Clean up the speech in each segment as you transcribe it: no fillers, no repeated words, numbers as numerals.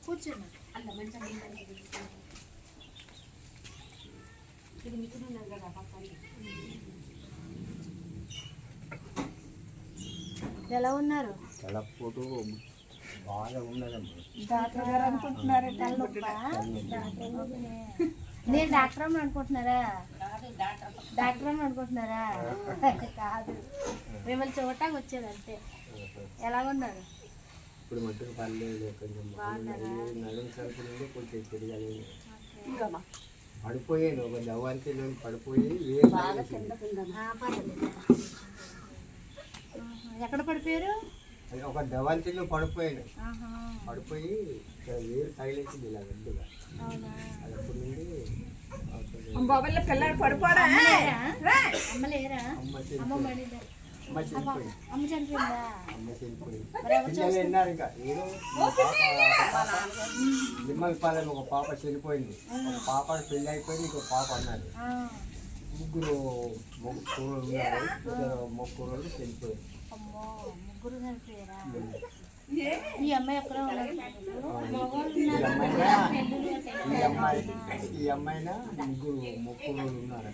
కూర్చోండి అల్ల మంచిగా ఇది మిషన్ ఉన్నది కదా పక్కన. ఎలా ఉన్నారు? తలపోటు బాగా ఉన్నదమ్మా. డాక్టర్ గారు అనుకుంటున్నారా? నేను డాక్టర్ అమ్మ అనుకుంటున్నారా? డాక్టర్ అమ్మ అనుకుంటున్నారా? కాదు, మిమ్మల్ని చూడటానికి వచ్చేది అంతే. ఎలా ఉన్నారు? ఇప్పుడు మట్టుకు పర్లేదు, కొంచెం నడుము సరుకు నుండి కొంచెం తిరగలేదు. పడిపోయాను ఒక దవ్వానికి పడిపోయి ఎక్కడ పడిపోయారు? ఒక దవాంతిలో పడిపోయాను. పడిపోయి వేరు తగిలేసింది ఇలా గడ్డిగా. అప్పుడు నుండి పిల్లలు పడిపోడా? అమ్మ లేరా? అమ్మ చనిపోయింది. అమ్మ చనిపోయిందా? అమ్మ చనిపోయింది. పిల్లలు విన్నారు ఇంకా ఏదో నిమ్మలపాలెం ఒక పాప చనిపోయింది. ఒక పాప పెళ్ళి అయిపోయింది, ఇంకో పాప అన్నారు. ముగ్గురు కూరలు ఉన్నారు, ముగ్గురు చనిపోయారు. ముగ్గురు చనిపోయారా? ఈ అమ్మాయి ఎక్కడ ఈ అమ్మాయినా ముగ్గురు ఉన్నారు.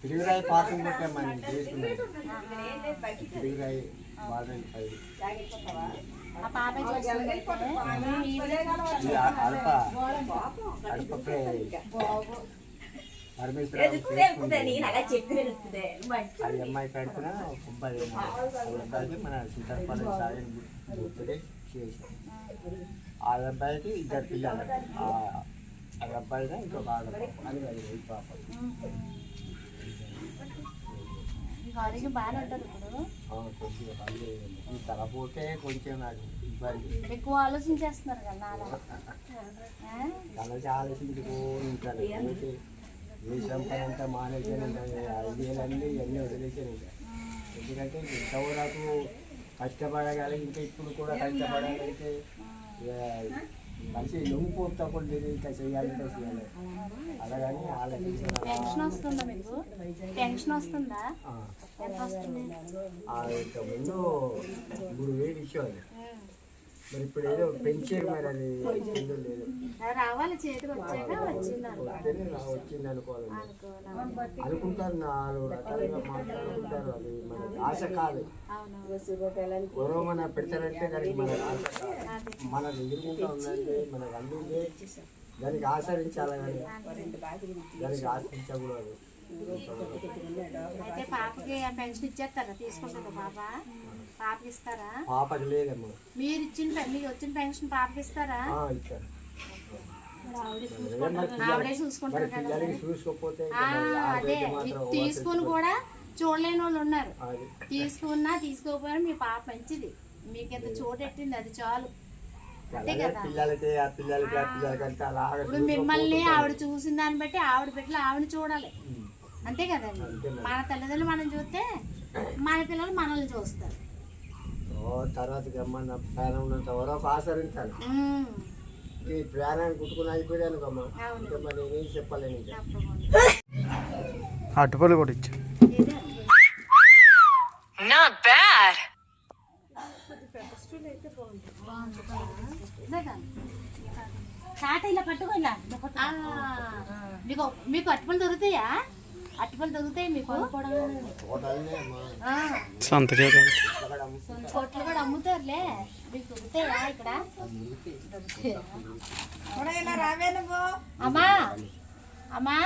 తిరుగురాయి పాకం కొట్టామని చేసుకున్నాను. తిరుగురాయి బాగా అడప పరమేశ్వరం అది అమ్మాయి కడుపున 90 మన సింతరపల్లి సాయం గుర్తుడే చేసాం. ఆ అబ్బాయికి 2 పిల్లలు. ఆ అబ్బాయిగా ఇంకొక ఆడపాప, అది 5 పాపలు. ఈ తలపోతే కొంచెం నాకు ఇబ్బంది. ఎక్కువ ఆలోచించేస్తున్నారు కదా. తలచి ఆలోచించుకోని ఉంటాను. ఏ సంపదంతా మానేసాను, 5 ఏళ్ళన్నీ ఇవన్నీ వదిలేసాను. ఎందుకంటే ఇంతవరకు కష్టపడగలి, ఇంకా ఇప్పుడు కూడా కష్టపడాలంటే మంచి లొంగిపోతకుండా ఇంకా చేయాలంటే చేయాలి. అలాగని టెన్షన్ వస్తుందా మీకు? టెన్షన్ వస్తుందా? ఇంతకుముందు 3000 ఇచ్చేవాళ్ళు, మరి ఇప్పుడు ఏదో పెంచారు. మరి అది లేదు, రావాలి చేతికి వచ్చాక వచ్చింది అనుకోవాలి. అనుకుంటారు, 4 రకాలుగా మాట్లాడుకుంటారు. అది మనకి ఆశ కాదు. ఎవరో మన పెడతారంటే దానికి మనకు ఆశ కాదు. మనకు ఎదుర్కొంటా ఉందంటే మనకు అందిందే దానికి ఆచరించాలి, కానీ దానికి ఆచరించకూడదు. అయితే పాపకి పెన్షన్ ఇచ్చేస్తారా? తీసుకుంటారా? పాపకి ఇస్తారా? పాపకి లేదమ్మా. మీరు మీకు వచ్చిన పెన్షన్ పాపకి ఇస్తారా? ఆవిడే చూసుకుంటారు కదా. అదే తీసుకుని కూడా చూడలేని వాళ్ళు ఉన్నారు. తీసుకున్నా తీసుకోకపోయినా మీ పాప మంచిది, మీకు ఎంత చోటెట్టింది అది చాలు. అంతే కదా. ఇప్పుడు మిమ్మల్ని ఆవిడ చూసిన దాన్ని బట్టి ఆవిడ బిడ్డలు ఆవిడ చూడాలి, అంతే కదండి. మన తల్లిదండ్రులు మనం చూస్తే మన పిల్లలు మనల్ని చూస్తారు. తర్వాత ప్రాణం ఉన్నంత వరకు ఆచరించాలి. ఈ ప్రాణాన్ని కుట్టుకుని అయిపోయాను అనుకోమ్మా, ఇంకా మరి నేనేం చెప్పాలని. అటుపల్లి కూడా ఇచ్చా ఇలా పట్టుకోలా. మీకు అట్టుపళ్ళు దొరుకుతాయా? అట్టుపళ్ళు దొరుకుతాయి మీకు? కొట్లు కూడా అమ్ముతారులే, మీకు దొరుకుతాయా ఇక్కడ? అమ్మా అమ్మా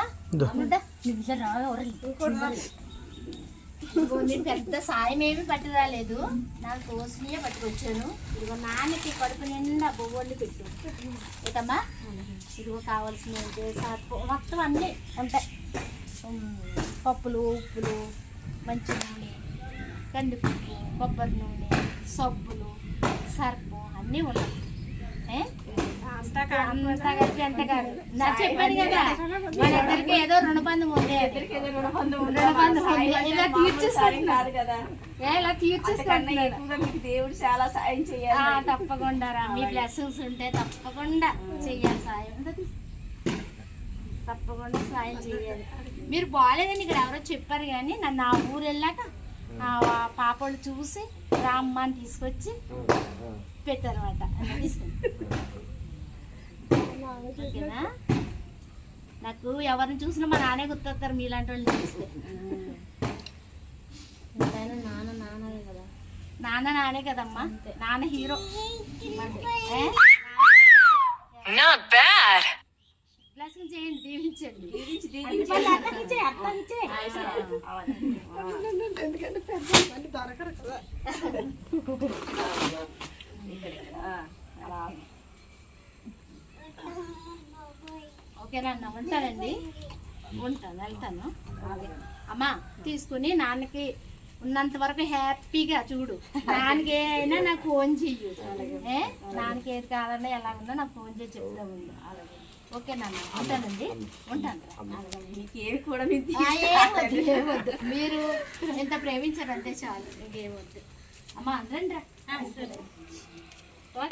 నేను పెద్ద సాయం ఏమి పట్టుకురాలేదు, నాకు తోసినయే పట్టుకొచ్చాను. ఇదిగో నాన్నకి కడుపు నిండా బొవ్వళ్ళు పెట్టు. ఏటమ్మా, ఇదిగో కావాల్సినవి మొత్తం అన్నీ ఉంటాయి. పప్పులు, ఉప్పులు, మంచి నూనె, కందిపప్పు, కొబ్బరి నూనె, సబ్బులు, సర్పు అన్నీ ఉన్నాయి. నాకు చెప్పాను కదా, మన ఇద్దరికి ఏదో రుణబంధం ఉంది. ఇలా తీర్చేస్తున్నారు కదా, ఇలా తీర్చేస్తున్నారు. దేవుడు చాలా సాయం చేయాలి. తప్పకుండా మీ బ్లెస్సింగ్స్ ఉంటే తప్పకుండా చెయ్యాలి సాయం, తప్పకుండా సాయం చేయాలి. మీరు బాగాలేదని ఇక్కడ ఎవరో చెప్పారు, కానీ నన్ను ఆ ఊరు వెళ్ళాక ఆ పాపలు చూసి రామ్మ అని తీసుకొచ్చి పెట్టారన్నమాట. ఓకేనా? నాకు ఎవరిని చూసినా మా నాన్నే గుర్తొస్తారు మీలాంటి వాళ్ళని చూస్తే. నాన్నే కదమ్మా, నాన్న హీరో. బ్లెస్సింగ్ చేయండి, దీవించండి. ఓకేనా అన్న, ఉంటానండి, ఉంటాను, వెళ్తాను. అమ్మా తీసుకుని నాన్నకి ఉన్నంత వరకు హ్యాపీగా చూడు. నాన్నకి అయినా నాకు ఫోన్ చెయ్యు. నాన్నకి ఏది కావాలన్నా ఎలా ఉన్నా నాకు ఫోన్ చేసి చెప్తా ఉండు. ఓకేనా అన్న, ఉంటానండి, ఉంటాను. ఏమొద్దు, మీరు ఎంత ప్రేమించారంటే చాలు, ఇంకేమొద్దు. అమ్మా అందరండి రా.